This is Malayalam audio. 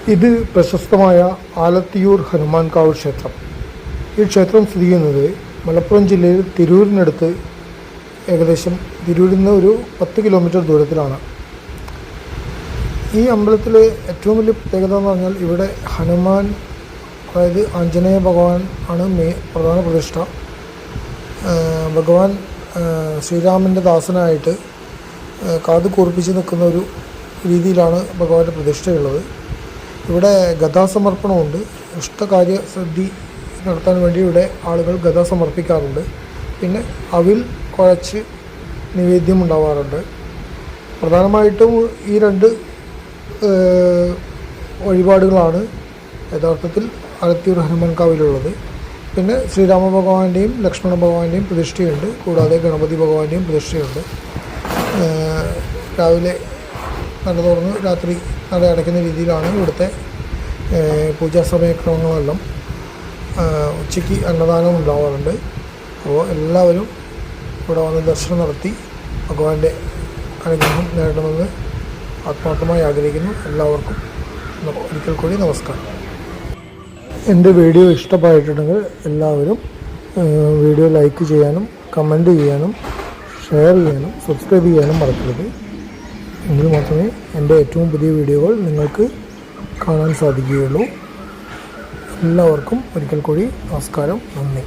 ഇത് പ്രശസ്തമായ ആലത്തിയൂർ ഹനുമാൻകാവ് ക്ഷേത്രം. ഈ ക്ഷേത്രം സ്ഥിതി ചെയ്യുന്നത് മലപ്പുറം ജില്ലയിൽ തിരൂരിനടുത്ത്, ഏകദേശം തിരൂരിൽ നിന്ന് ഒരു 10 കിലോമീറ്റർ ദൂരത്തിലാണ്. ഈ അമ്പലത്തിലെ ഏറ്റവും വലിയ പ്രത്യേകത എന്ന് പറഞ്ഞാൽ ഇവിടെ ഹനുമാൻ, അതായത് ആഞ്ജനേയ ഭഗവാൻ ആണ് പ്രധാന പ്രതിഷ്ഠ. ഭഗവാൻ ശ്രീരാമൻ്റെ ദാസനായിട്ട് കാത് കൂർപ്പിച്ച് നിൽക്കുന്ന ഒരു രീതിയിലാണ് ഭഗവാന്റെ പ്രതിഷ്ഠയുള്ളത്. ഇവിടെ ഗദാസമർപ്പണമുണ്ട്. ഇഷ്ടകാര്യ സിദ്ധി നടത്താൻ വേണ്ടി ഇവിടെ ആളുകൾ ഗദ സമർപ്പിക്കാറുണ്ട്. പിന്നെ അവിൽ കുഴച്ച് നിവേദ്യം ഉണ്ടാവാറുണ്ട്. പ്രധാനമായിട്ടും ഈ 2 വഴിപാടുകളാണ് യഥാർത്ഥത്തിൽ ആലത്തിയൂർ ഹനുമാൻകാവിലുള്ളത്. പിന്നെ ശ്രീരാമ ഭഗവാന്റെയും ലക്ഷ്മണ ഭഗവാന്റെയും പ്രതിഷ്ഠയുണ്ട്. കൂടാതെ ഗണപതി ഭഗവാന്റെയും പ്രതിഷ്ഠയുണ്ട്. രാവിലെ നട തുറന്ന് രാത്രി നട അടയ്ക്കുന്ന രീതിയിലാണ് ഇവിടുത്തെ പൂജാ സമയക്രമങ്ങളെല്ലാം. ഉച്ചയ്ക്ക് അന്നദാനം ഉണ്ടാവാറുണ്ട്. അപ്പോൾ എല്ലാവരും ഇവിടെ വന്ന് ദർശനം നടത്തി ഭഗവാന്റെ അനുഗ്രഹം നേടണമെന്ന് ആത്മാർത്ഥമായി ആഗ്രഹിക്കുന്നു. എല്ലാവർക്കും ഒരിക്കൽ കൂടി നമസ്കാരം. എൻ്റെ വീഡിയോ ഇഷ്ടമായിട്ടുണ്ടെങ്കിൽ എല്ലാവരും വീഡിയോ ലൈക്ക് ചെയ്യാനും കമൻറ്റ് ചെയ്യാനും ഷെയർ ചെയ്യാനും സബ്സ്ക്രൈബ് ചെയ്യാനും മറക്കരുത്. എങ്കിൽ മാത്രമേ എൻ്റെ ഏറ്റവും പുതിയ വീഡിയോകൾ നിങ്ങൾക്ക് കാണാൻ സാധിക്കുകയുള്ളൂ. എല്ലാവർക്കും ഒരിക്കൽ കൂടി നമസ്കാരം, നന്ദി.